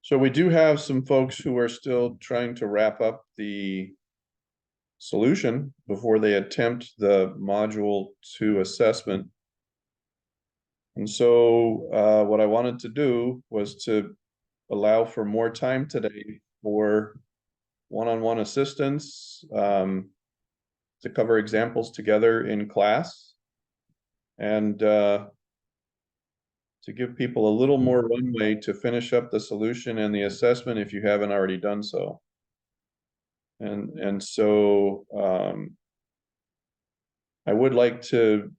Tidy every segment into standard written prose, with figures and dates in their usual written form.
So we do have some folks who are still trying to wrap up the solution before they attempt the module 2 assessment. And so what I wanted to do was to allow for more time today for one-on-one assistance, to cover examples together in class, and to give people a little more runway to finish up the solution and the assessment if you haven't already done so. And so I would like to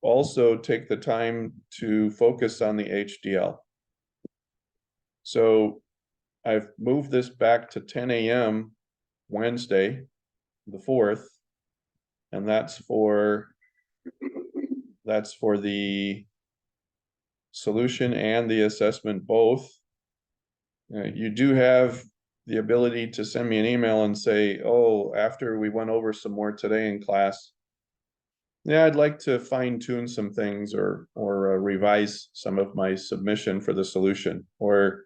also take the time to focus on the HDL. So I've moved this back to 10 a.m. Wednesday, the 4th, and that's for the solution and the assessment both. You do have the ability to send me an email and say, oh, after we went over some more today in class, yeah, I'd like to fine tune some things or revise some of my submission for the solution, or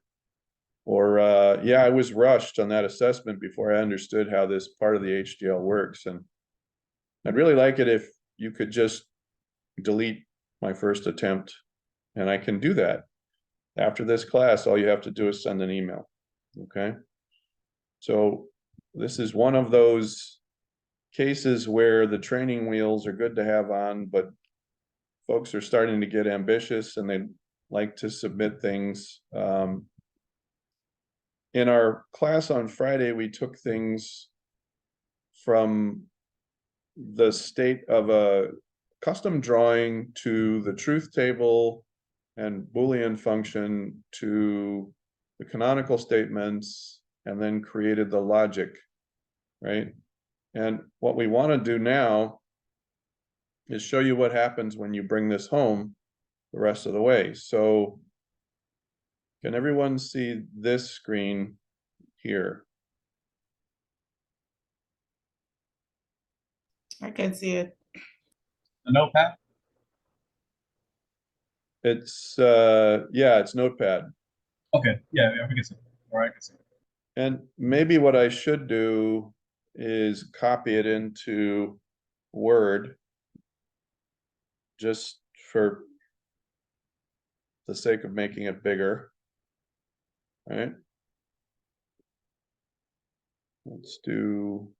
yeah, I was rushed on that assessment before I understood how this part of the HDL works, and I'd really like it if you could just delete my first attempt, and I can do that. After this class, all you have to do is send an email, okay? So this is one of those cases where the training wheels are good to have on, but folks are starting to get ambitious and they like to submit things. In our class on Friday, we took things from the state of a custom drawing to the truth table and Boolean function to the canonical statements, and then created the logic, right? And what we want to do now is show you what happens when you bring this home the rest of the way. So can everyone see this screen here? I can see it. A notepad? It's yeah, it's Notepad. Okay, yeah, we can see it. All right, I can see it. And maybe what I should do is copy it into Word, just for the sake of making it bigger. All right. Let's do.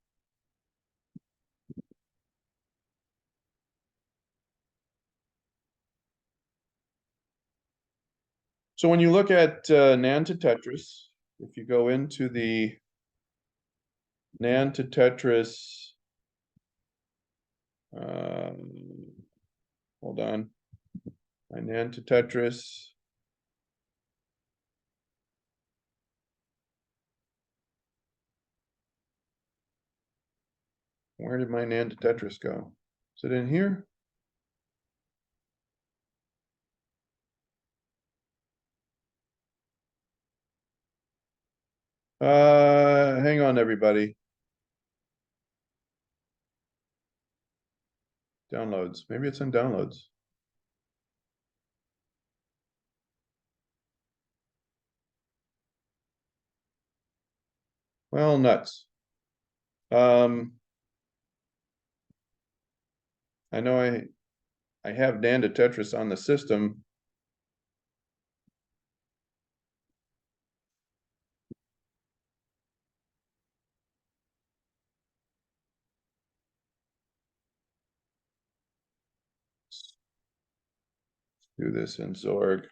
So when you look at NAND to Tetris, if you go into the NAND to Tetris, hold on, my NAND to Tetris. Where did my NAND to Tetris go? Is it in here? Hang on, everybody. Downloads. Maybe it's in downloads. Well, nuts. I know I have NAND to Tetris on the system. Do this in Zorg.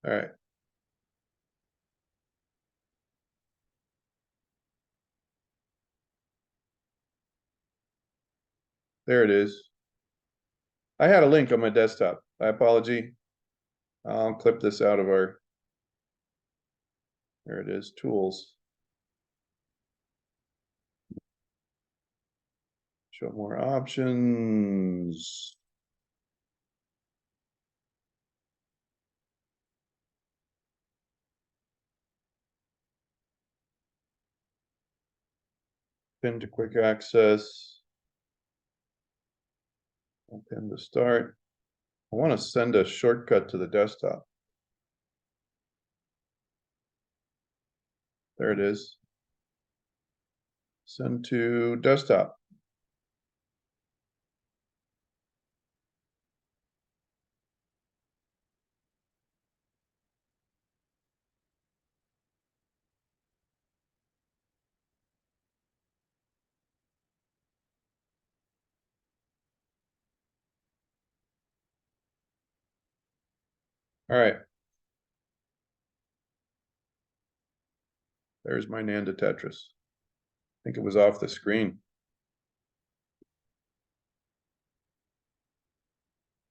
All right. There it is. I had a link on my desktop. My apology. I'll clip this out of our. There it is, tools. Show more options. Pin to quick access. Pin to start. I want to send a shortcut to the desktop. There it is. Send to desktop. All right. There's my NAND to Tetris. I think it was off the screen.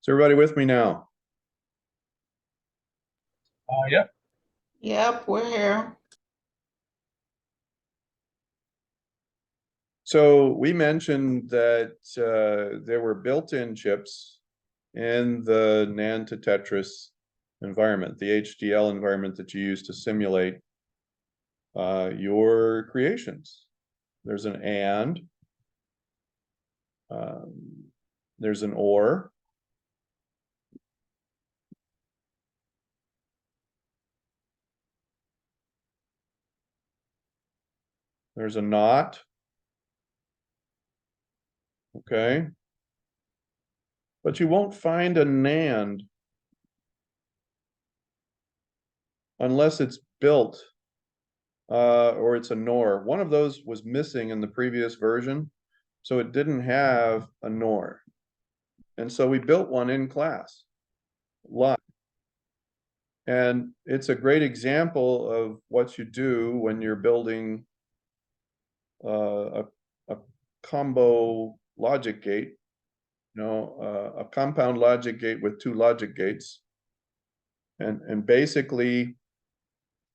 Is everybody with me now? Yeah. Yep, we're here. So we mentioned that there were built-in chips in the NAND to Tetris environment, the HDL environment that you use to simulate your creations. There's an AND, there's an OR, there's a NOT, okay? But you won't find a NAND unless it's built or it's a NOR. One of those was missing in the previous version, so it didn't have a NOR. And so we built one in class, live. And it's a great example of what you do when you're building a combo logic gate, a compound logic gate with two logic gates. And basically,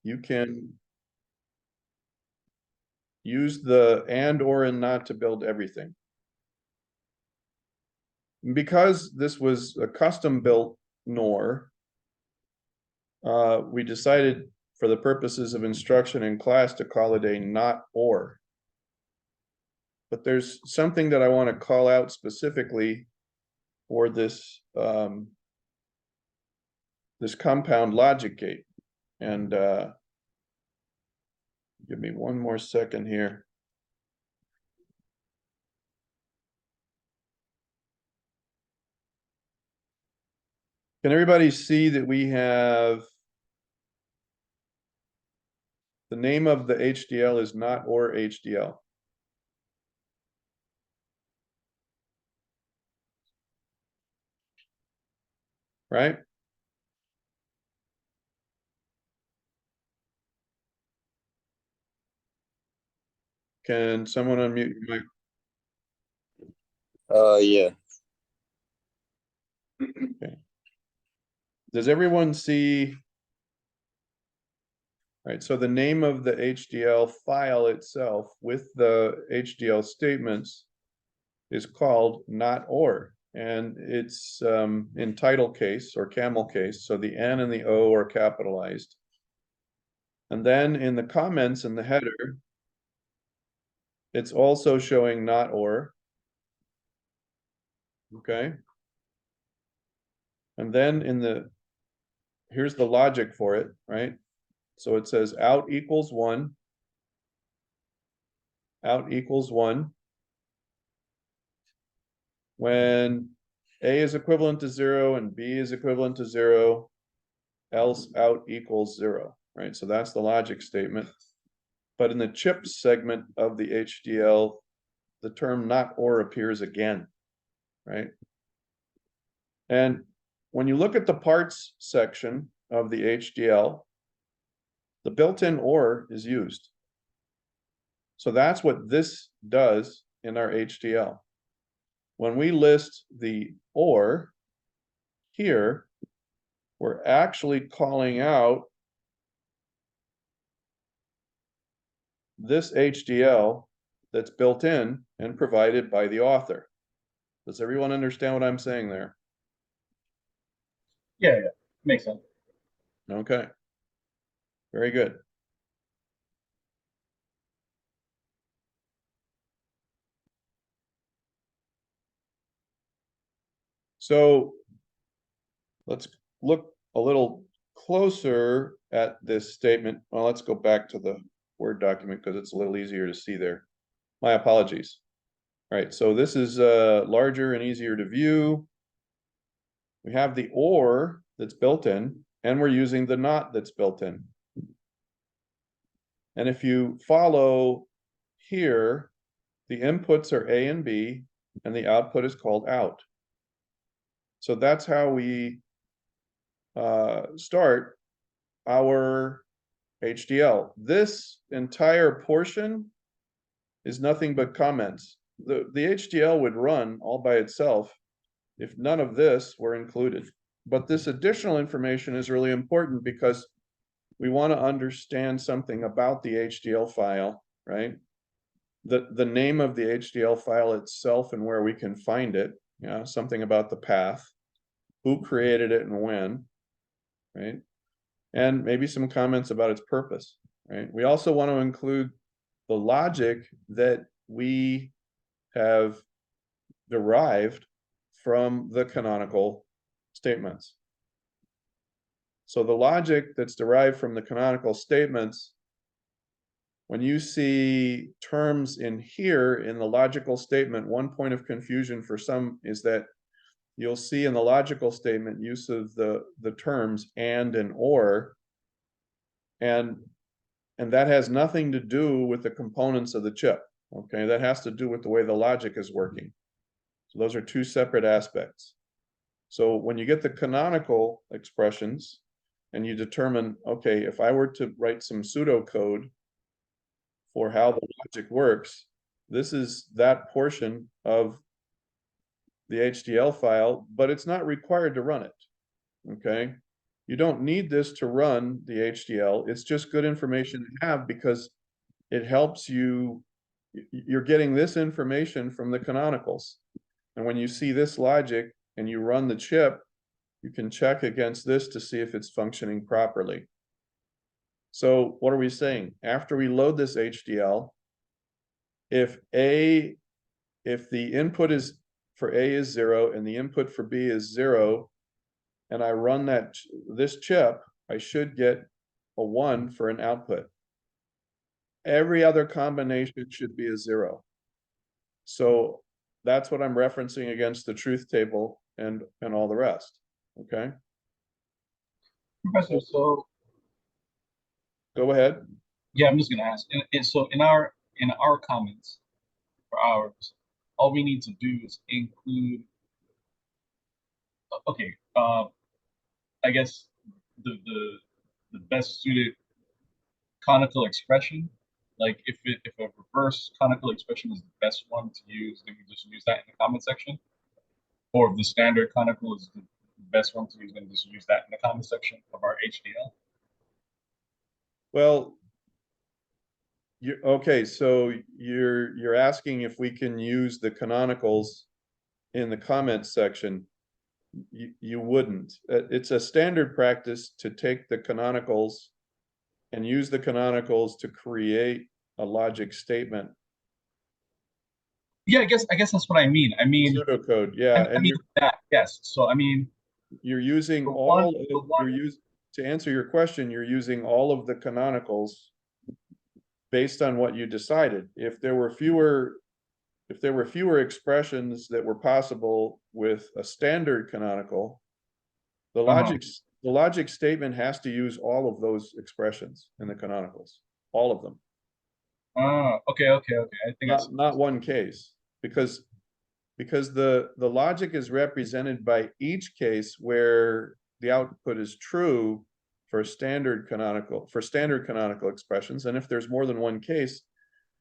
you can use the and, or, and not to build everything. Because this was a custom built NOR, we decided for the purposes of instruction in class to call it a not or. But there's something that I want to call out specifically for this this compound logic gate. And give me one more second here. Can everybody see that we have the name of the HDL is not or HDL? Right? Can someone unmute your mic? Yeah. Okay. Does everyone see? All right, so the name of the HDL file itself with the HDL statements is called not or, and it's in title case or camel case, so the N and the O are capitalized. And then in the comments in the header, it's also showing not or. Okay. And then here's the logic for it, right? So it says out equals 1, out equals 1. When A is equivalent to 0 and B is equivalent to 0, else out equals 0, right? So that's the logic statement. But in the chips segment of the HDL, the term not or appears again, right? And when you look at the parts section of the HDL, the built-in or is used. So that's what this does in our HDL. When we list the or here, we're actually calling out this HDL that's built in and provided by the author. Does everyone understand what I'm saying there? Yeah. Makes sense. Okay. Very good. So let's look a little closer at this statement. Well, let's go back to the Word document because it's a little easier to see there. My apologies. All right, so this is larger and easier to view. We have the OR that's built in, and we're using the NOT that's built in. And if you follow here, the inputs are A and B, and the output is called out. So that's how we start our HDL. This entire portion is nothing but comments. The HDL would run all by itself if none of this were included. But this additional information is really important because we want to understand something about the HDL file, right? The name of the HDL file itself and where we can find it, something about the path, who created it and when, right? And maybe some comments about its purpose, right? We also want to include the logic that we have derived from the canonical statements. So the logic that's derived from the canonical statements, when you see terms in here in the logical statement, one point of confusion for some is that you'll see in the logical statement use of the terms and or, and that has nothing to do with the components of the chip. Okay, that has to do with the way the logic is working. So those are two separate aspects. So when you get the canonical expressions and you determine, okay, if I were to write some pseudocode for how the logic works, this is that portion of the HDL file, but it's not required to run it, okay? You don't need this to run the HDL. It's just good information to have because it helps you, you're getting this information from the canonicals. And when you see this logic and you run the chip, you can check against this to see if it's functioning properly. So what are we saying? After we load this HDL, if the input is for A is 0 and the input for B is 0, and I run this chip, I should get a 1 for an output. Every other combination should be a 0. So that's what I'm referencing against the truth table and all the rest. Okay. Professor, so Go ahead. yeah, I'm just gonna ask. And so in our comments for ours, all we need to do is include. Okay, I guess the best suited conical expression. Like if a reverse conical expression is the best one to use, then we just use that in the comment section. Or if the standard conical is the best one to use, then just use that in the comment section of our HDL. Well, okay, so you're asking if we can use the canonicals in the comments section. You wouldn't. It's a standard practice to take the canonicals and use the canonicals to create a logic statement. Yeah, I guess that's what I mean. I mean Pseudocode, yeah. I mean that, yes. So I mean you're using to answer your question, you're using all of the canonicals based on what you decided. If there were fewer expressions that were possible with a standard canonical, the logic statement has to use all of those expressions in the canonicals, all of them. Okay. I think not one case, because the logic is represented by each case where the output is true for standard canonical expressions, and if there's more than one case,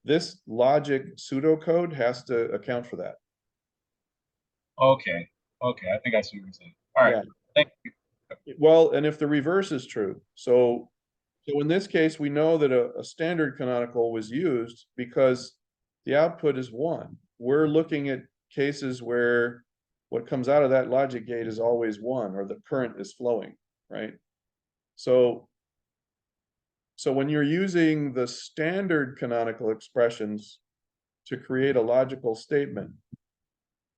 this logic pseudocode has to account for that. Okay, I think I see what you're saying. All right, thank you. Well, and if the reverse is true, so in this case, we know that a standard canonical was used because the output is 1. We're looking at cases where what comes out of that logic gate is always 1, or the current is flowing, right? So when you're using the standard canonical expressions to create a logical statement,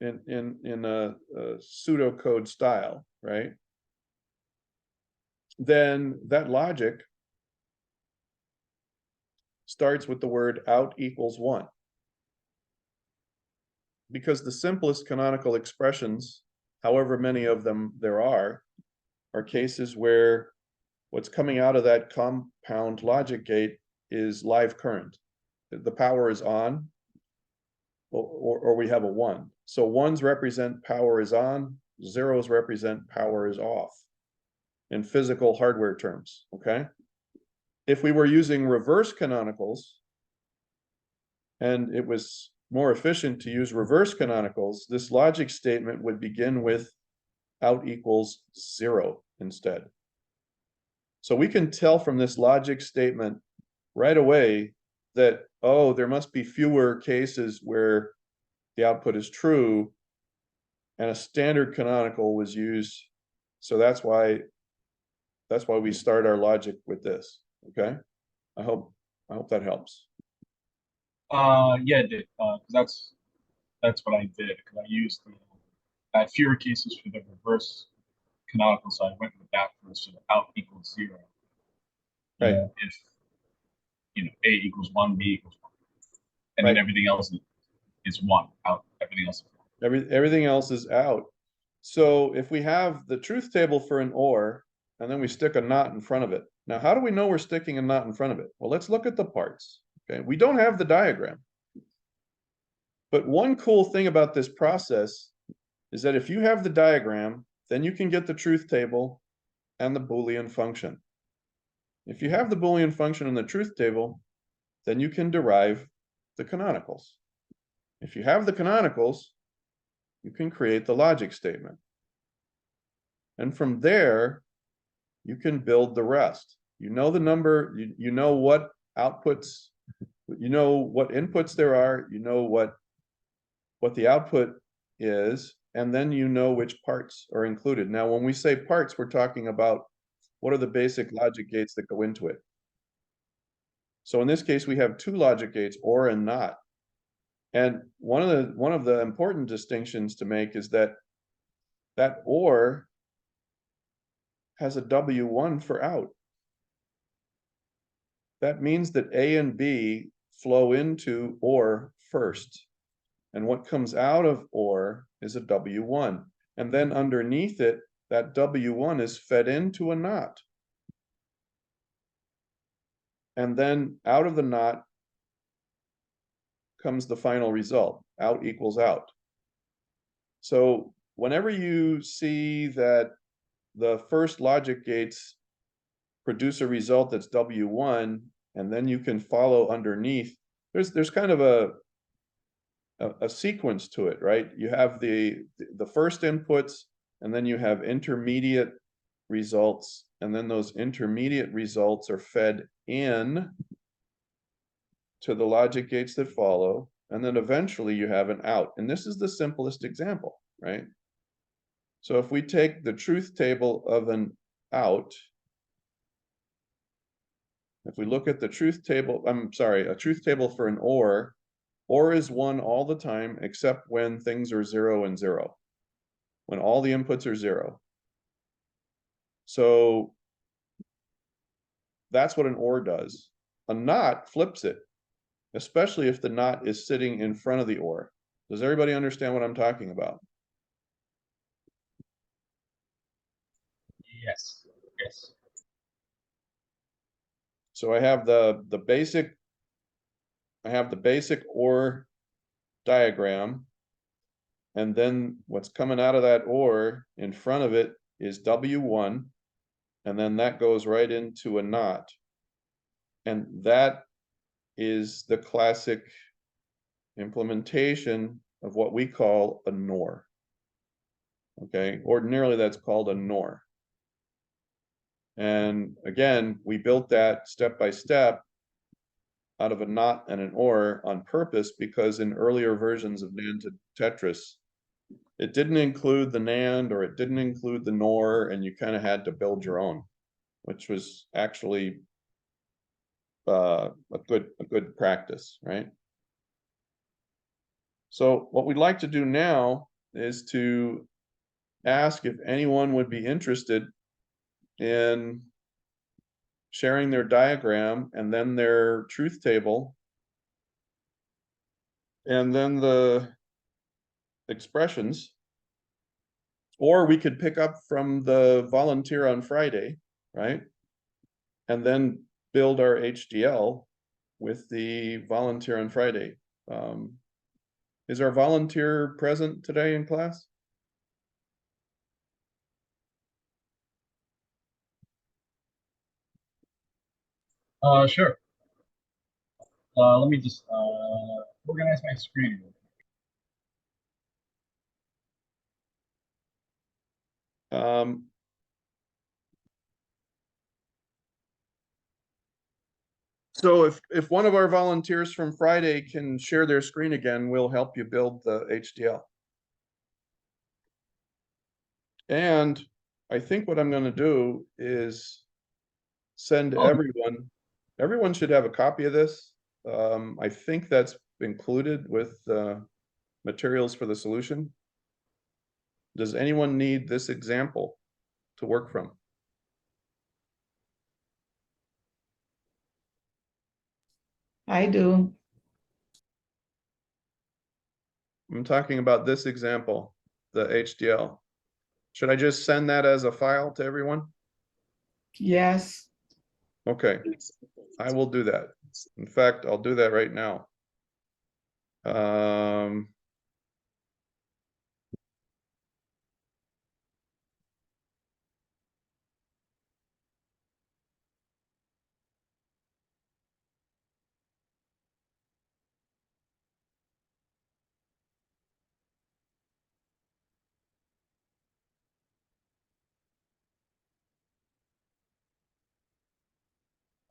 in a pseudocode style, right? Then that logic starts with the word out equals 1. Because the simplest canonical expressions, however many of them there are cases where what's coming out of that compound logic gate is live current. The power is on, or we have a 1. So 1s represent power is on, 0s represent power is off in physical hardware terms, okay? If we were using reverse canonicals, and it was more efficient to use reverse canonicals, this logic statement would begin with out equals 0 instead. So we can tell from this logic statement right away that, oh, there must be fewer cases where the output is true, and a standard canonical was used. So that's why we start our logic with this. Okay, I hope that helps. Yeah, it did. 'Cause that's what I did, because I used I had fewer cases for the reverse canonical, so I went with that first, so out equals 0. Right. If A equals 1, B equals 1, and Right. then everything else is 1 out. Everything else is 1. Everything else is out. So if we have the truth table for an OR, and then we stick a not in front of it. Now, how do we know we're sticking a not in front of it? Well, let's look at the parts. Okay, we don't have the diagram. But one cool thing about this process is that if you have the diagram, then you can get the truth table and the Boolean function. If you have the Boolean function in the truth table, then you can derive the canonicals. If you have the canonicals, you can create the logic statement. And from there, you can build the rest. You know the number, you know what outputs, you know what inputs there are, you know what the output is, and then you know which parts are included. Now, when we say parts, we're talking about what are the basic logic gates that go into it. So in this case, we have 2 logic gates, or and not. And one of the important distinctions to make is that or has a W1 for out. That means that A and B flow into or first. And what comes out of or is a W1. And then underneath it, that W1 is fed into a not. And then out of the not comes the final result. Out equals out. So whenever you see that the first logic gates produce a result that's W1, and then you can follow underneath, there's kind of a sequence to it, right? You have the first inputs, and then you have intermediate results, and then those intermediate results are fed in to the logic gates that follow, and then eventually you have an out. And this is the simplest example, right? So if we take the truth table of an out, if we look at the truth table, a truth table for an or is 1 all the time, except when things are 0 and 0, when all the inputs are 0. So that's what an or does. A not flips it, especially if the not is sitting in front of the or. Does everybody understand what I'm talking about? Yes. Yes. So I have the basic or diagram, and then what's coming out of that or in front of it is W1, and then that goes right into a not. And that is the classic implementation of what we call a NOR. Okay, ordinarily that's called a NOR. And again, we built that step by step out of a not and an or on purpose, because in earlier versions of NAND to Tetris, it didn't include the NAND, or it didn't include the NOR, and you kind of had to build your own, which was actually a good practice, right? So what we'd like to do now is to ask if anyone would be interested in sharing their diagram and then their truth table, and then the expressions. Or we could pick up from the volunteer on Friday, right? And then build our HDL with the volunteer on Friday. Is our volunteer present today in class? Sure. Let me just organize my screen. So if one of our volunteers from Friday can share their screen again, we'll help you build the HDL. And I think what I'm gonna do is send everyone should have a copy of this. I think that's included with materials for the solution. Does anyone need this example to work from? I do. I'm talking about this example, the HDL. Should I just send that as a file to everyone? Yes. Okay, I will do that. In fact, I'll do that right now.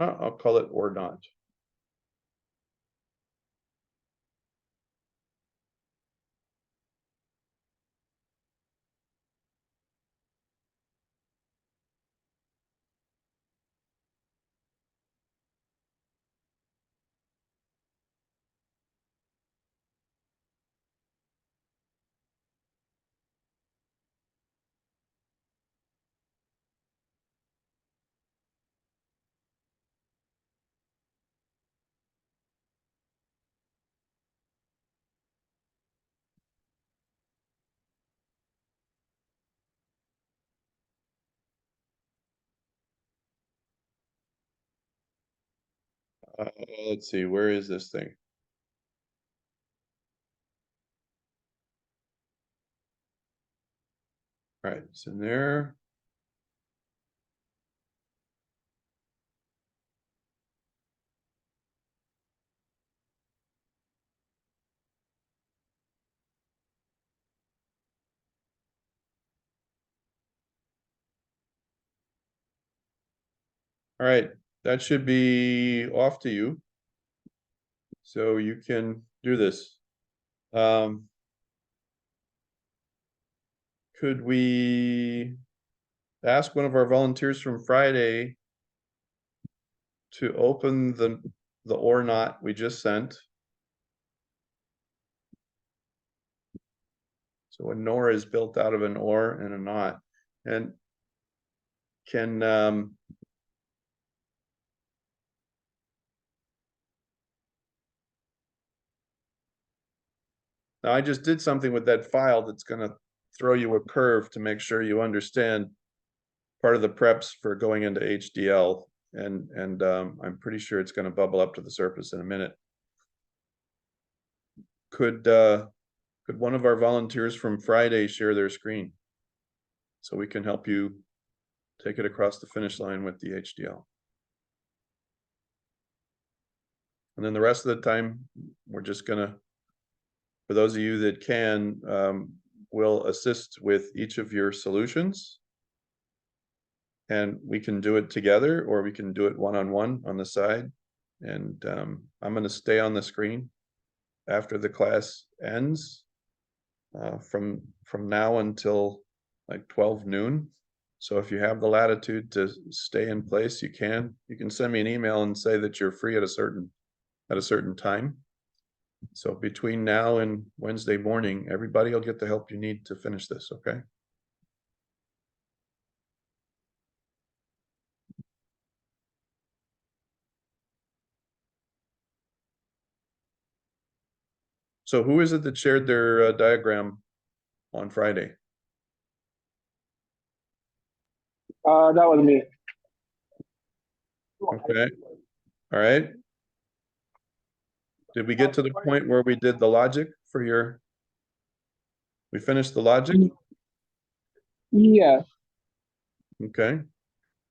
I'll call it or not. Let's see, where is this thing? All right, it's in there. All right, that should be off to you. So you can do this. Could we ask one of our volunteers from Friday to open the or not we just sent? So a nor is built out of an or and a not. And can now I just did something with that file that's gonna throw you a curve to make sure you understand part of the preps for going into HDL, and I'm pretty sure it's gonna bubble up to the surface in a minute. Could one of our volunteers from Friday share their screen so we can help you take it across the finish line with the HDL? And then the rest of the time, we're just gonna, for those of you that can, we'll assist with each of your solutions. And we can do it together, or we can do it one-on-one on the side. And I'm gonna stay on the screen after the class ends, from now until like 12 noon. So if you have the latitude to stay in place, you can. You can send me an email and say that you're free at a certain time. So between now and Wednesday morning, everybody will get the help you need to finish this, okay? So who is it that shared their diagram on Friday? That was me. Okay, all right. Did we get to the point where we did the logic for your? We finished the logic? Yeah. Okay.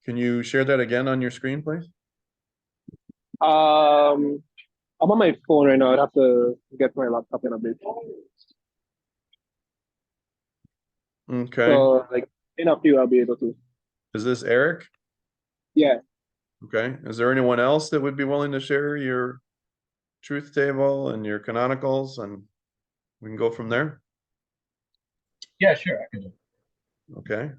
Can you share that again on your screen, please? I'm on my phone right now. I'd have to get my laptop in a bit. Okay. So like in a few, I'll be able to. Is this Eric? Yeah. Okay. Is there anyone else that would be willing to share your truth table and your canonicals, and we can go from there? Yeah, sure, I can do it. Okay.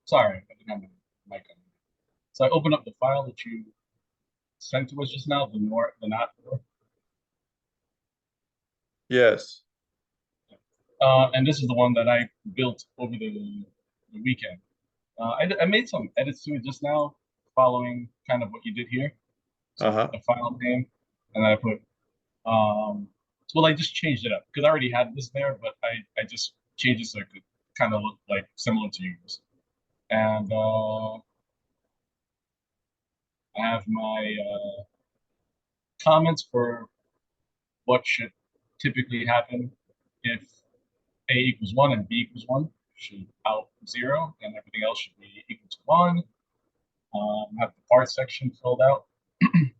Sorry, I didn't have my mic on. So I opened up the file that you sent to us just now, the not. Yes. And this is the one that I built over the weekend. I made some edits to it just now, following kind of what you did here. So Uh-huh. the file name, and I put, well, I just changed it up because I already had this there, but I just changed it so it could kind of look like similar to yours. And I have my comments for what should typically happen if A equals 1 and B equals 1 should out 0, and everything else should be equal to 1. Have the part section filled out, which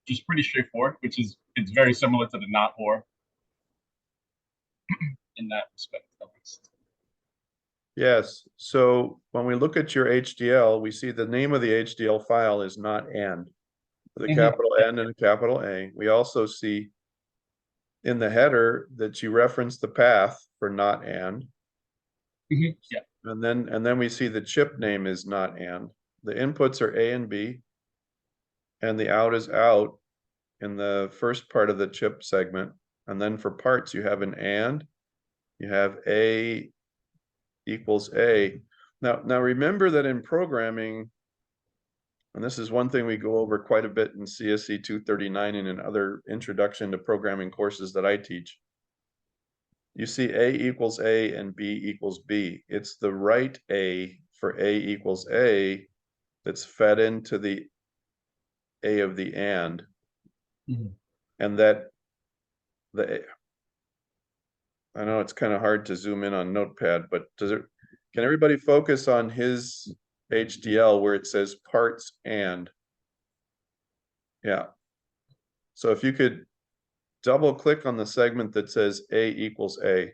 is pretty straightforward, it's very similar to the not or in that respect, at least. Yes. So when we look at your HDL, we see the name of the HDL file is not and, with a capital N and a capital A. We also see in the header that you reference the path for not and. Yeah. And then we see the chip name is not and. The inputs are A and B, and the out is out in the first part of the chip segment. And then for parts, you have an and, you have A equals A. Now remember that in programming, and this is one thing we go over quite a bit in CSC 239 and in other introduction to programming courses that I teach. You see A equals A and B equals B. It's the right A for A equals A that's fed into the A of the and. And that I know it's kind of hard to zoom in on Notepad, but can everybody focus on his HDL where it says parts and? Yeah. So if you could double click on the segment that says A equals A.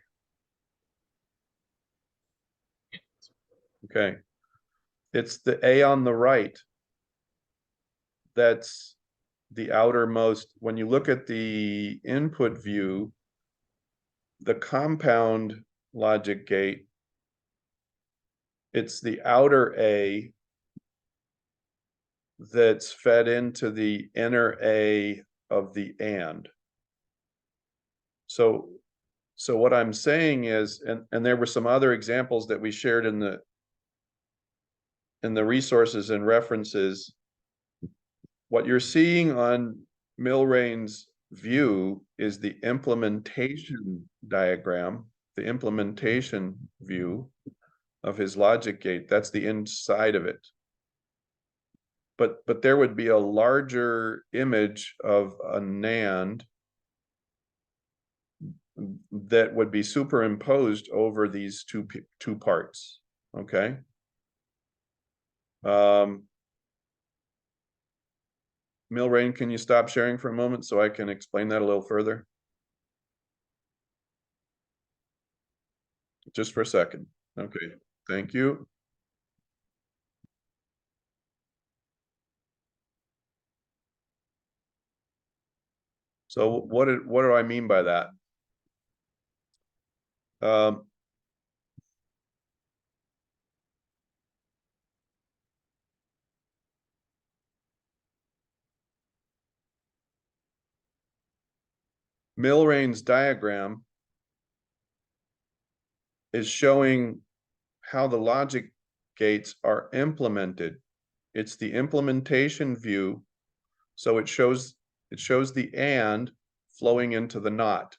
Okay. It's the A on the right. That's the outermost. When you look at the input view, the compound logic gate, it's the outer A that's fed into the inner A of the and. So what I'm saying is, and there were some other examples that we shared in the resources and references. What you're seeing on Milrain's view is the implementation diagram, the implementation view of his logic gate. That's the inside of it. But there would be a larger image of a NAND that would be superimposed over these two parts. Okay. Milrain, can you stop sharing for a moment so I can explain that a little further? Just for a second. Okay, thank you. So what do I mean by that? Milrain's diagram is showing how the logic gates are implemented. It's the implementation view. So it shows the and flowing into the not.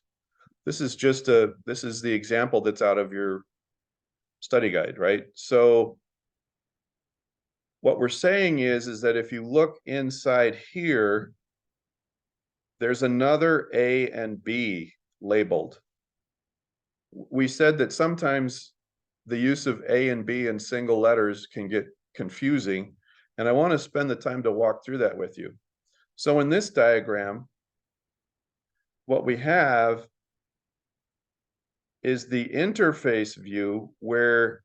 This is the example that's out of your study guide, right? So what we're saying is that if you look inside here, there's another A and B labeled. We said that sometimes the use of A and B in single letters can get confusing, and I want to spend the time to walk through that with you. So in this diagram, what we have is the interface view where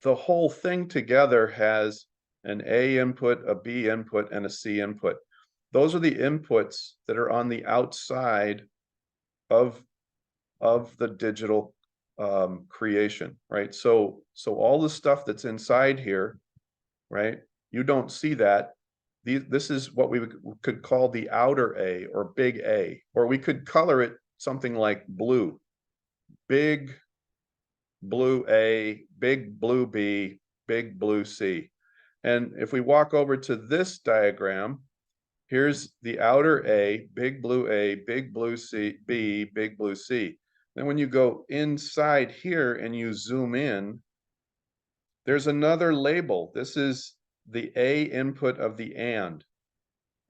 the whole thing together has an A input, a B input, and a C input. Those are the inputs that are on the outside of the digital creation, right? So all the stuff that's inside here, right? You don't see that. This is what we could call the outer A or big A, or we could color it something like blue. Big blue A, big blue B, big blue C. And if we walk over to this diagram, here's the outer A, big blue C, B, big blue C. Then when you go inside here and you zoom in, there's another label. This is the A input of the and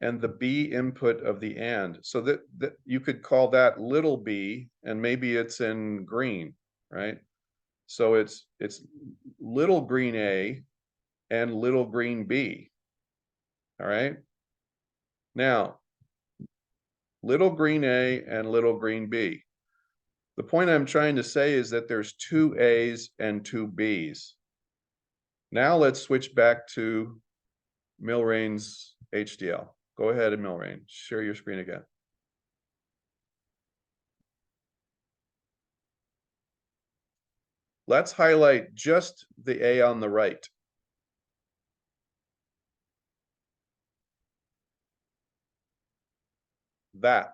the B input of the and. So that you could call that little b, and maybe it's in green, right? So it's little green A and little green B. All right. Now, little green A and little green B. The point I'm trying to say is that there's two A's and two B's. Now let's switch back to Milrain's HDL. Go ahead, Milrain. Share your screen again. Let's highlight just the A on the right. That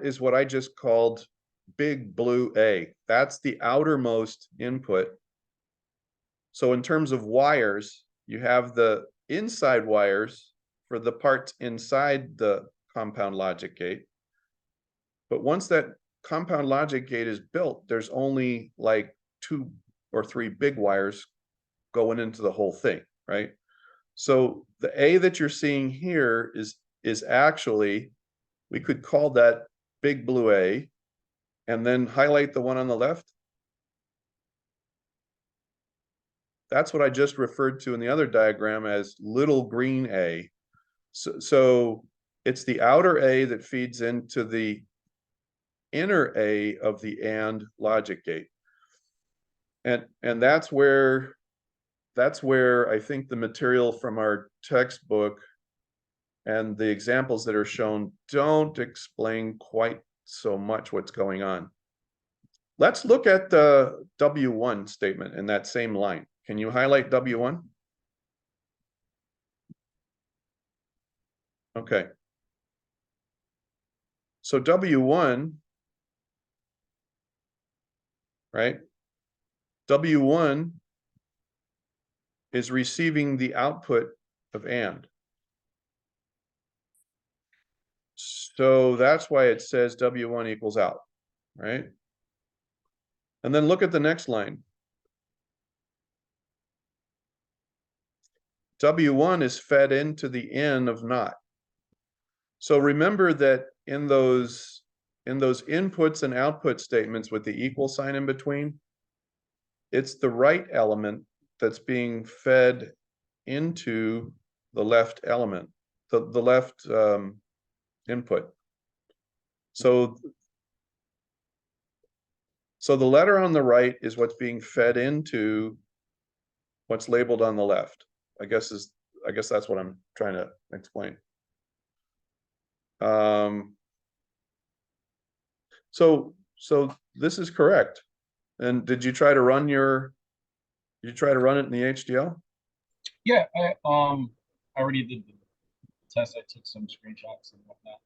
is what I just called big blue A. That's the outermost input. So in terms of wires, you have the inside wires for the parts inside the compound logic gate. But once that compound logic gate is built, there's only like 2 or 3 big wires going into the whole thing, right? So the A that you're seeing here is actually, we could call that big blue A, and then highlight the one on the left. That's what I just referred to in the other diagram as little green A. So it's the outer A that feeds into the inner A of the AND logic gate. And that's where I think the material from our textbook and the examples that are shown don't explain quite so much what's going on. Let's look at the W1 statement in that same line. Can you highlight W1? Okay. So W1, right? W1 is receiving the output of AND. So that's why it says W1 equals out, right? And then look at the next line. W1 is fed into the in of not. So remember that in those inputs and output statements with the equal sign in between, it's the right element that's being fed into the left element, the left input. So the letter on the right is what's being fed into what's labeled on the left. I guess that's what I'm trying to explain. So this is correct. And did you try to run it in the HDL? Yeah, I already did the test. I took some screenshots and whatnot.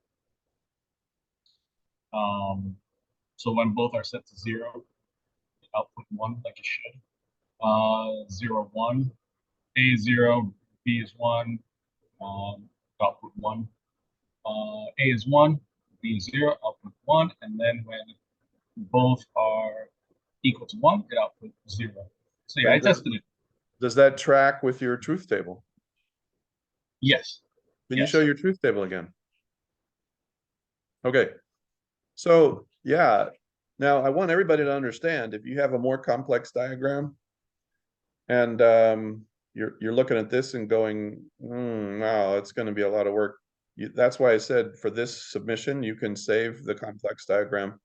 So when both are set to 0, output 1 like it should. 0, 1, A is 0, B is 1, output 1. A is 1, B is 0, output 1, and then when both are equal to 1, it outputs 0. So yeah, I tested it. Does that track with your truth table? Yes. Can you Yes. show your truth table again? Okay. So yeah, now I want everybody to understand, if you have a more complex diagram and you're looking at this and going, wow, it's going to be a lot of work. That's why I said for this submission, you can save the complex diagram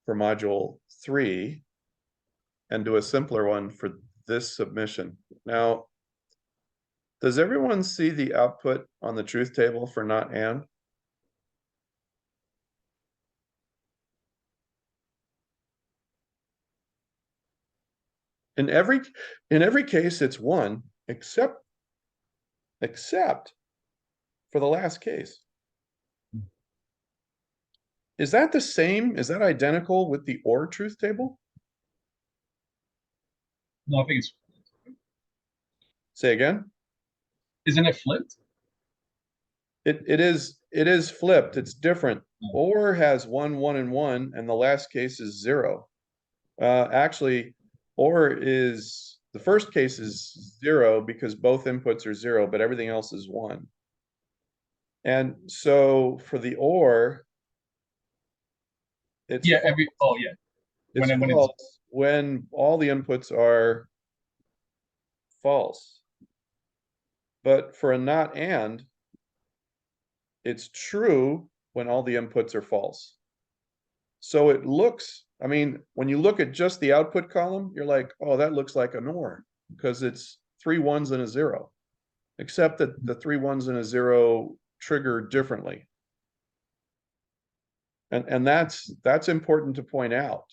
for module 3 and do a simpler one for this submission. Now, does everyone see the output on the truth table for not and? In every case, it's 1, except for the last case. Is that the same? Is that identical with the OR truth table? No, I think it's. Say again? Isn't it flipped? It is flipped. It's different. OR has 1, 1, and 1, and the last case is 0. Actually, OR is the first case is 0 because both inputs are 0, but everything else is 1. And so for the OR, it's Yeah, false. When It's false when all the inputs are false. But for a not and, it's true when all the inputs are false. So it looks, I mean, when you look at just the output column, you're like, oh, that looks like an OR because it's 3 1s and a 0, except that the 3 1s and a 0 trigger differently. And that's important to point out.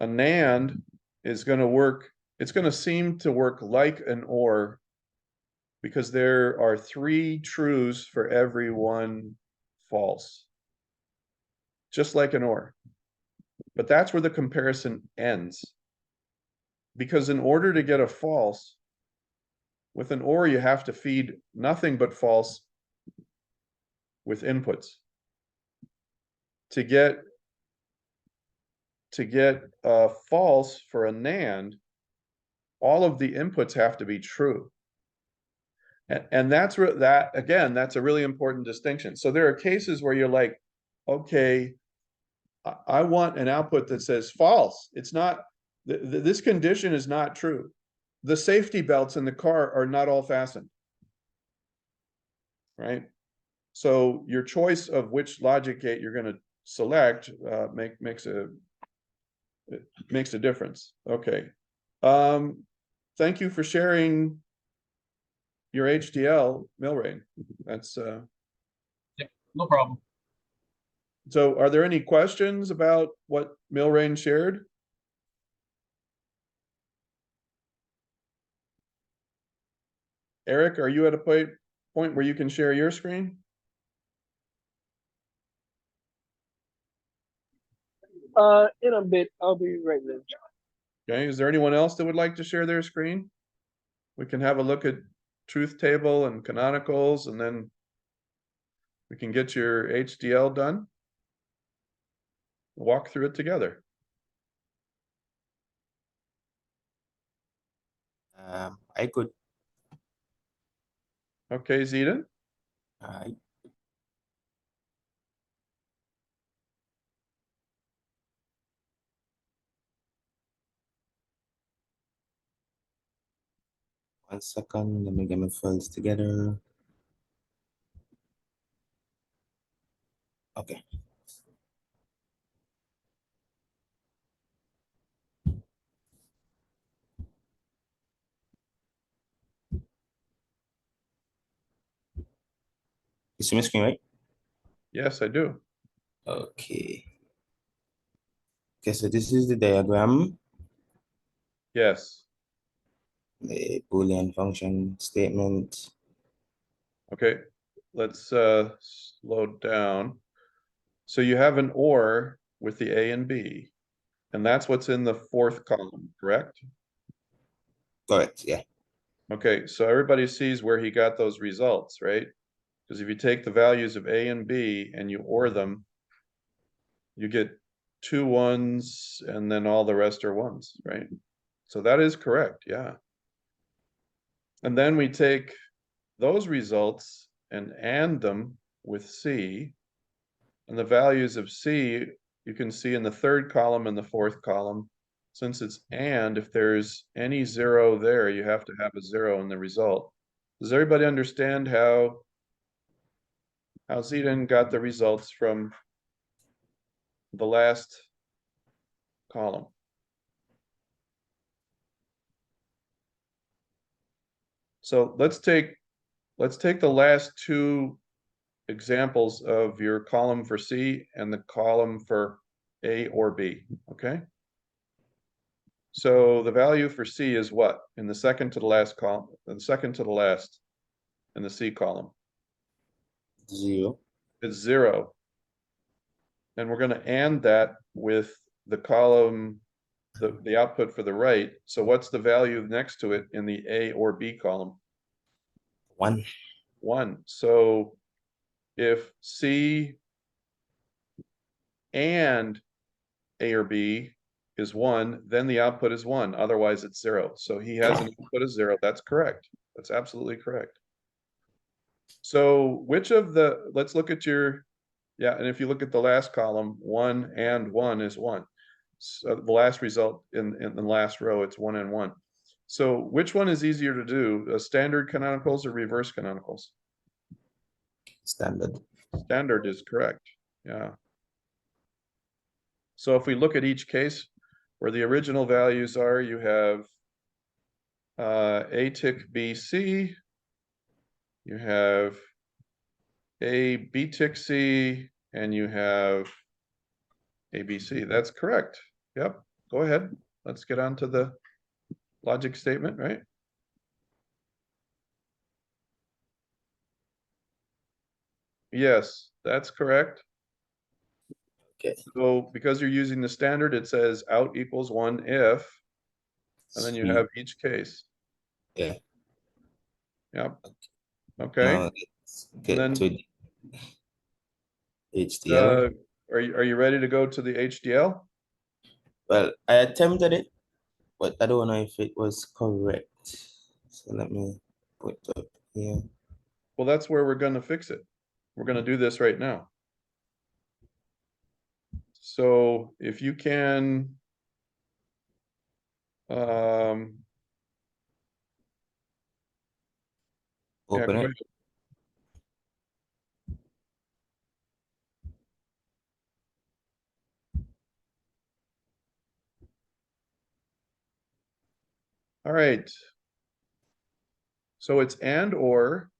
A NAND is going to work, it's going to seem to work like an OR because there are 3 trues for every 1 false, just like an OR. But that's where the comparison ends. Because in order to get a false, with an OR, you have to feed nothing but false with inputs. To get false for a NAND, all of the inputs have to be true. And that's that's a really important distinction. So there are cases where you're like, okay, I want an output that says false. It's not, this condition is not true. The safety belts in the car are not all fastened, right? So your choice of which logic gate you're going to select makes a difference. Okay. Thank you for sharing your HDL, Milrain. That's no problem. So are there any questions about what Milrain shared? Eric, are you at a point where you can share your screen? In a bit, I'll be right there. Okay, is there anyone else that would like to share their screen? We can have a look at truth table and canonicals, and then we can get your HDL done. Walk through it together. I could. Okay, Zidane. I One second, let me get my files together. Okay. You see my screen, right? Yes, I do. Okay. Okay, so this is the diagram, Yes. the Boolean function statement. Okay, let's slow down. So you have an or with the A and B, and that's what's in the fourth column, correct? Correct, yeah. Okay, so everybody sees where he got those results, right? Because if you take the values of A and B and you or them, you get 2 1s and then all the rest are 1s, right? So that is correct, yeah. And then we take those results and AND them with C. And the values of C, you can see in the third column and the fourth column. Since it's AND, if there's any 0 there, you have to have a 0 in the result. Does everybody understand how Zidane got the results from the last column? So let's take the last two examples of your column for C and the column for A or B, okay? So the value for C is what? In the second to the last column, the second to the last in the C column. 0. It's 0. And we're going to AND that with the column, the output for the right. So what's the value next to it in the A or B column? 1. 1. So if C and A or B is 1, then the output is 1. Otherwise, it's 0. So he has an output of 0. That's correct. That's absolutely correct. So which of the, let's look at your, yeah, and if you look at the last column, 1 and 1 is 1. So the last result in the last row, it's 1 and 1. So which one is easier to do, standard canonicals or reverse canonicals? Standard. Standard is correct, yeah. So if we look at each case where the original values are, you have A tick B C, you have A B tick C, and you have ABC. That's correct. Yep, go ahead. Let's get on to the logic statement, right? Yes, that's correct. Okay. So because you're using the standard, it says out equals 1 if, and then you Sweet. have each case. Yeah. Yep. Okay. Now let's get Then to the HDL. are you ready to go to the HDL? Well, I attempted it, but I don't know if it was correct. So let me put up here. Well, that's where we're going to fix it. We're going to do this right now. So if you can, yeah, Open go it. ahead. All right. So it's and or.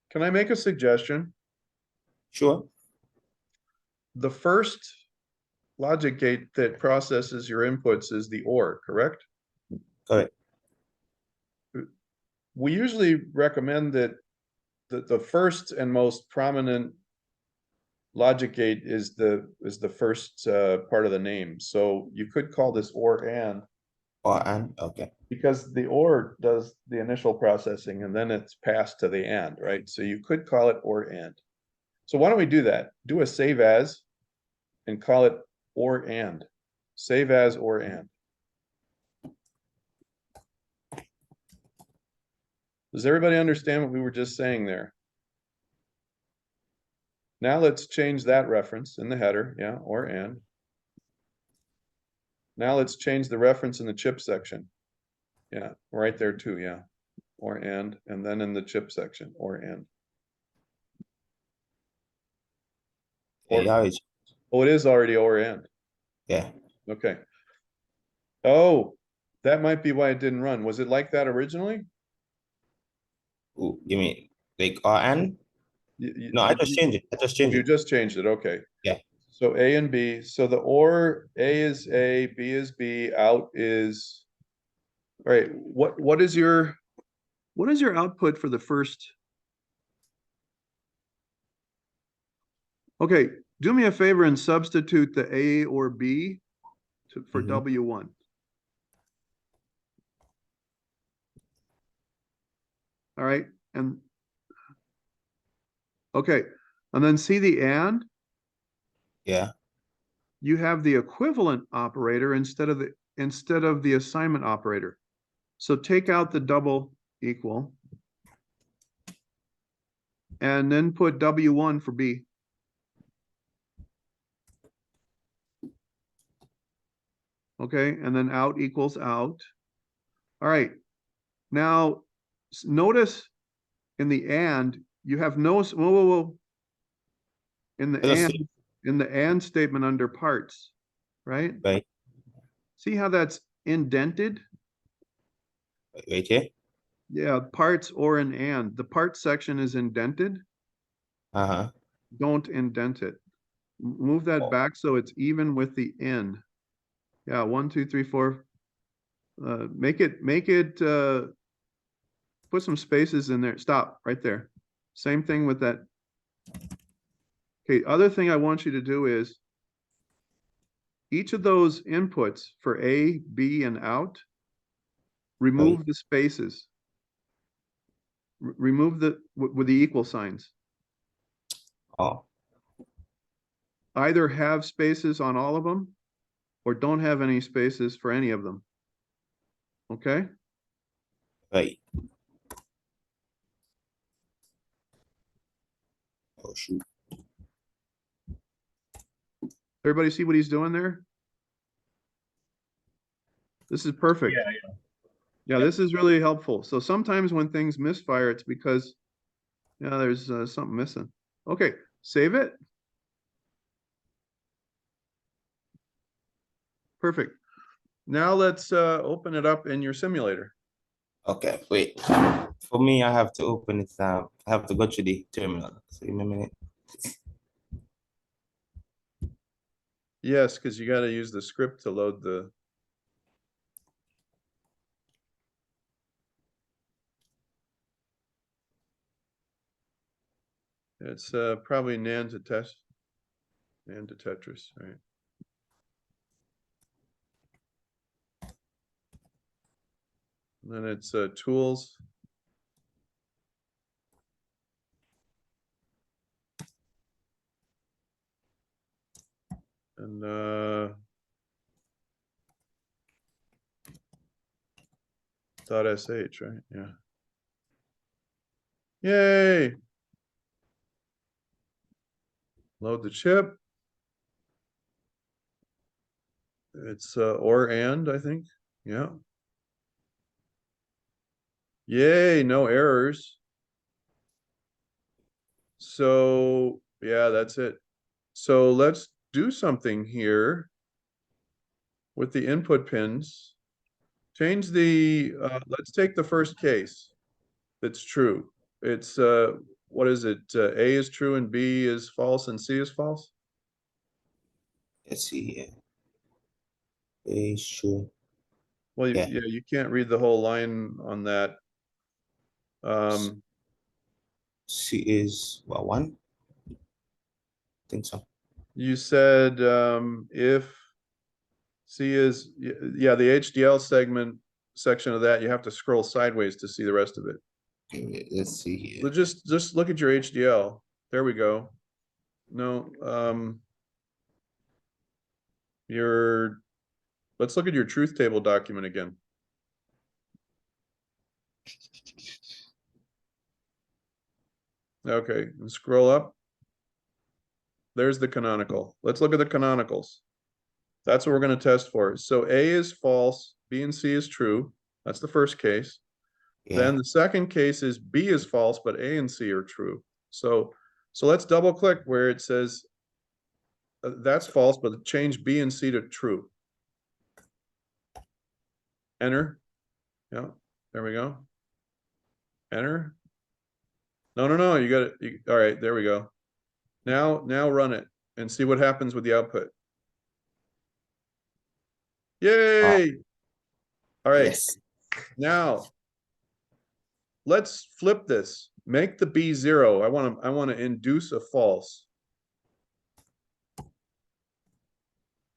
Can I make a suggestion? Sure. The first logic gate that processes your inputs is the or, correct? Correct. We usually recommend that the first and most prominent logic gate is the first part of the name. So you could call this or and, Or and okay. because the or does the initial processing and then it's passed to the and, right? So you could call it or and. So why don't we do that? Do a save as and call it or and. Save as or and. Does everybody understand what we were just saying there? Now let's change that reference in the header, yeah, or and. Now let's change the reference in the chip section. Yeah, right there too, yeah. Or and then in the chip section, or and. Or, Yeah, it's, oh, it is already or and. yeah. Okay. Oh, that might be why it didn't run. Was it like that originally? Ooh, give me like or and. No, I just changed it. I just changed You it. just changed it, okay. Yeah. So A and B, so the or A is A, B is B, out is. All right, what is your output for the first? Okay, do me a favor and substitute the A or B for Mhm. W1. All right, and okay, and then see the and? Yeah. You have the equivalent operator instead of the assignment operator. So take out the double equal. And then put W1 for B. Okay, and then out equals out. All right. Now notice in the and you have no whoa. In the I just see. and statement under parts, right? Right. See how that's indented? Right here. Yeah, parts or an and. The parts section is indented. Uh-huh. Don't indent it. Move that back so it's even with the in. Yeah, 1, 2, 3, 4. Make it put some spaces in there. Stop right there. Same thing with that. Okay, other thing I want you to do is each of those inputs for A, B, and out, remove the spaces. Remove with the equal signs. Oh, Either have spaces on all of them or don't have any spaces for any of them. Okay? right. Oh, shoot. Everybody see what he's doing there? This is perfect. Yeah, yeah. Yeah, this is really helpful. So sometimes when things misfire, it's because there's something missing. Okay, save it. Perfect. Now let's open it up in your simulator. Okay, wait. For me, I have to open it now. I have to go to the terminal. So give me a minute. Yes, because you got to use the script to load the. It's probably NAND to Tetris, right? And then it's tools. And .sh, right? Yeah. Yay! Load the chip. It's or and, I think. Yeah. Yay, no errors. So yeah, that's it. So let's do something here with the input pins. Change the, let's take the first case that's true. It's, what is it? A is true and B is false and C is false? Let's see here. Sure. Well, Yeah. yeah, you can't read the whole line on that. C is what, 1? I think so. You said if C is, yeah, the HDL section of that, you have to scroll sideways to see the rest of it. Okay, let's see here. So just look at your HDL. There we go. No, let's look at your truth table document again. Okay, and scroll up. There's the canonical. Let's look at the canonicals. That's what we're going to test for. So A is false, B and C is true. That's the first case. Yeah. Then the second case is B is false, but A and C are true. So let's double click where it says that's false, but change B and C to true. Enter. Yeah, there we go. Enter. No, you got it. All right, there we go. Now run it and see what happens with the output. Yay! All right, Yes. now let's flip this. Make the B 0. I want to induce a false.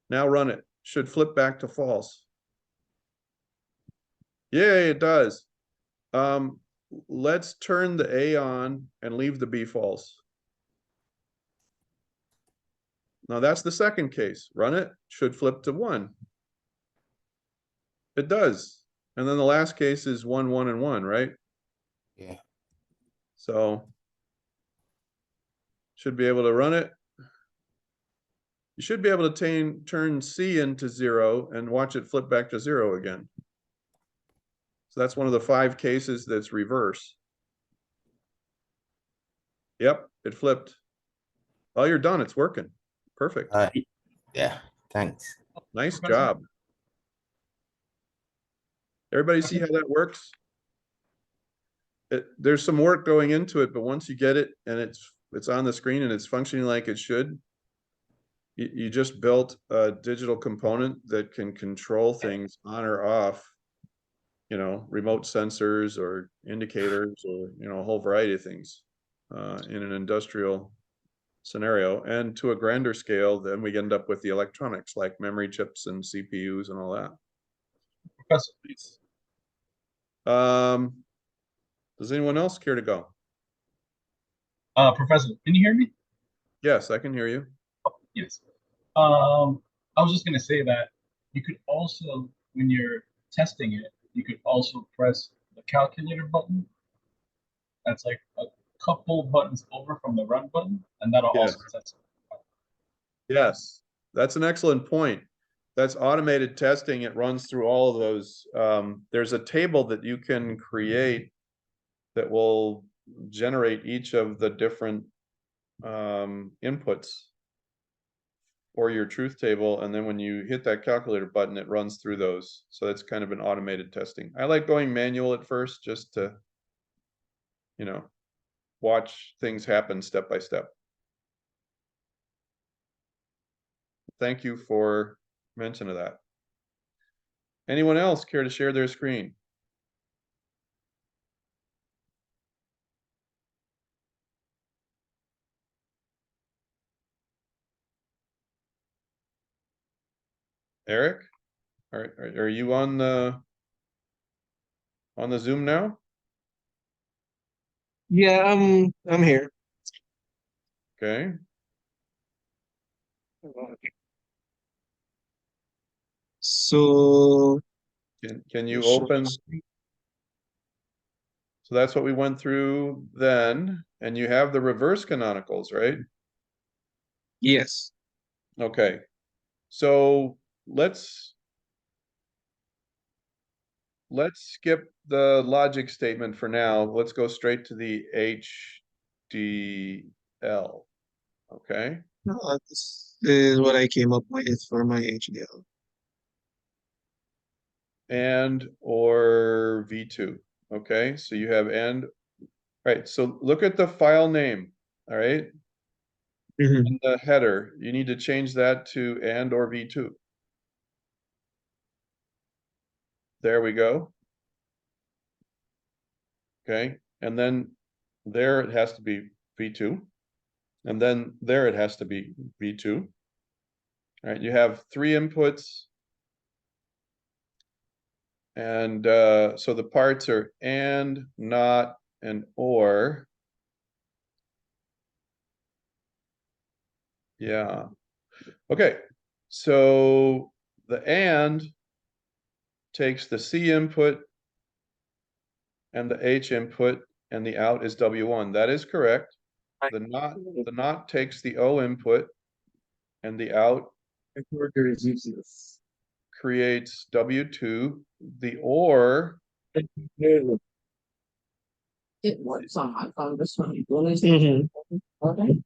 Now run it. Should flip back to false. Yay, it does. Let's turn the A on and leave the B false. Now that's the second case. Run it, should flip to 1. It does. And then the last case is 1, 1, and 1, right? Yeah. So should be able to run it. You should be able to turn C into 0 and watch it flip back to 0 again. So that's one of the 5 cases that's reverse. Yep, it flipped. Oh, you're done. It's working. Perfect. All right. Yeah. Thanks. Nice Professor? job. Everybody see how that works? There's some work going into it, but once you get it and it's on the screen and it's functioning like it should, you just built a digital component that can control things on or off, you know, remote sensors or indicators or, you know, a whole variety of things in an industrial scenario. And to a grander scale, then we end up with the electronics like memory chips and CPUs and all that. Professor. Does anyone else care to go? Professor, can you hear me? Yes, I can hear you. Yes. I was just gonna say that you could also, when you're testing it, you could also press the calculator button. That's like a couple buttons over from the run button, and that'll Yes. also test it. Yes, that's an excellent point. That's automated testing. It runs through all of those. There's a table that you can create that will generate each of the different inputs or your truth table. And then when you hit that calculator button, it runs through those. So that's kind of an automated testing. I like going manual at first just to, you know, watch things happen step by step. Thank you for mentioning that. Anyone else care to share their screen? Eric, are you on the Zoom now? Yeah, I'm here. Okay. So Can you open? So that's what we went through then, and you have the reverse canonicals, right? yes. Okay. So let's skip the logic statement for now. Let's go straight to the HDL. Okay. This is what I came up with for my HDL. And or V2. Okay, so you have and, right, so look at the file name, all right? Mhm. In the header, you need to change that to and or V2. There we go. Okay, and then there it has to be V2. And then there it has to be V2. All right, you have 3 inputs. And so the parts are and, not, and or. Yeah. Okay, so the and takes the C input and the H input, and the out is W1. That is correct. The not takes the O input, and the out creates W2. The or It works on my phone, this one. Mhm. Okay.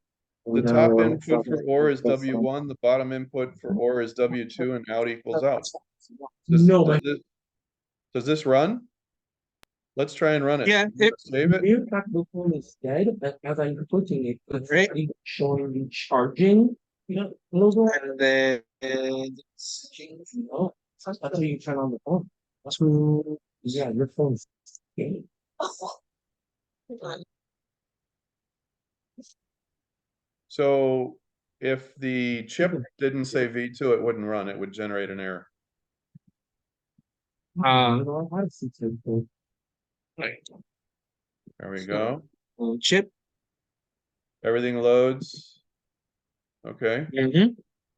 the top input for or is W1, the bottom input for or is W2, and out equals out. Does this run? let's try and run it. Yeah, Save it. Real phone is dead, but as I'm putting it, it's Right. already showing the charging, logo. and then No, that's how you turn on the phone. to Yeah, your phone's. Okay. So if the chip didn't say V2, it wouldn't run, it would generate an error. right. There we go. Chip. Everything loads. Okay, Mm-hmm.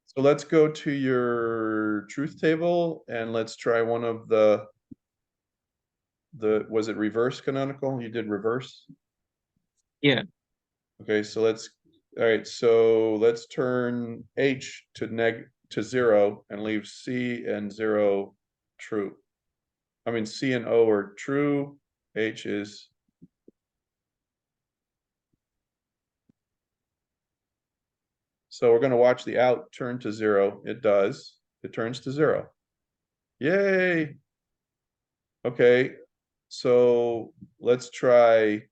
so let's go to your truth table and let's try one of was it reverse canonical? You did reverse? Yeah. Okay, so all right, so let's turn H to 0 and leave C and 0 true. I mean, C and O are true, H is. So we're gonna watch the out turn to 0. It does. It turns to 0. Yay! Okay, so let's try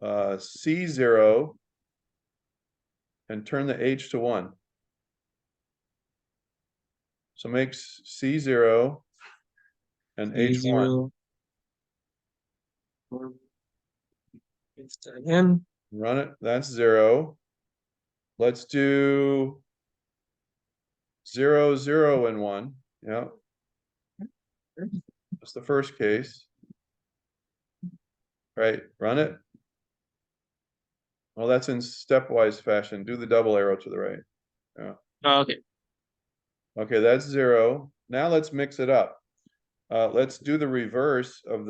C0 and turn the H to 1. So makes C0 and H1. 0. It's again. Run it, that's 0. Let's do 0, 0, and 1. Yeah. That's the first case. Right, run it. Well, that's in stepwise fashion. Do the double arrow to the right. Yeah. Oh, okay. Okay, that's 0. Now let's mix it up. Let's do the reverse of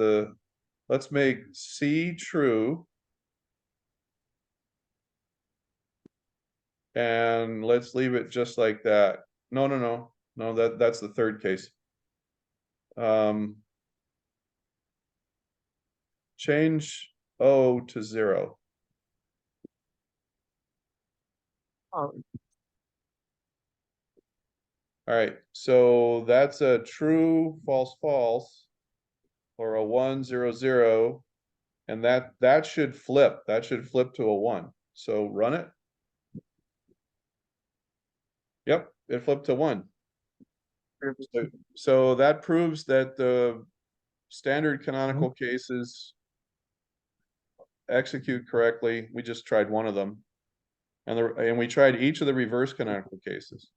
let's make C true. And let's leave it just like that. No, that's the third case. Change O to 0. Oh, All right, so that's a true, false, false, or a 1, 0, 0, and that should flip. That should flip to a 1. So run it. Yep, it flipped to 1. So that proves that the standard canonical cases execute correctly. We just tried one of them, and we tried each of the reverse canonical cases.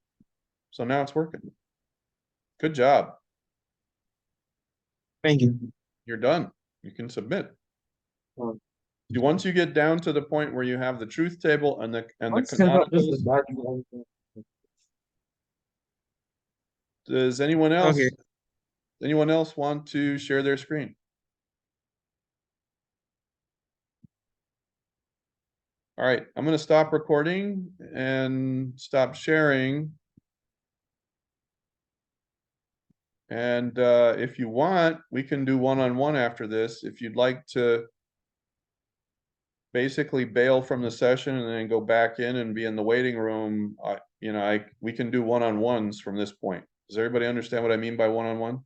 So now it's working. Good job. thank you. You're done. You can submit. Oh. Once you get down to the point where you have the truth table and the Let's set up just the canonicals, dark one. does anyone Okay. else want to share their screen? All right, I'm going to stop recording and stop sharing. And if you want, we can do one-on-one after this. If you'd like to basically bail from the session and then go back in and be in the waiting room, we can do one-on-ones from this point. Does everybody understand what I mean by one-on-one?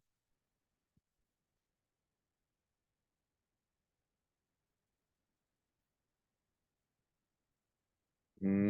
No.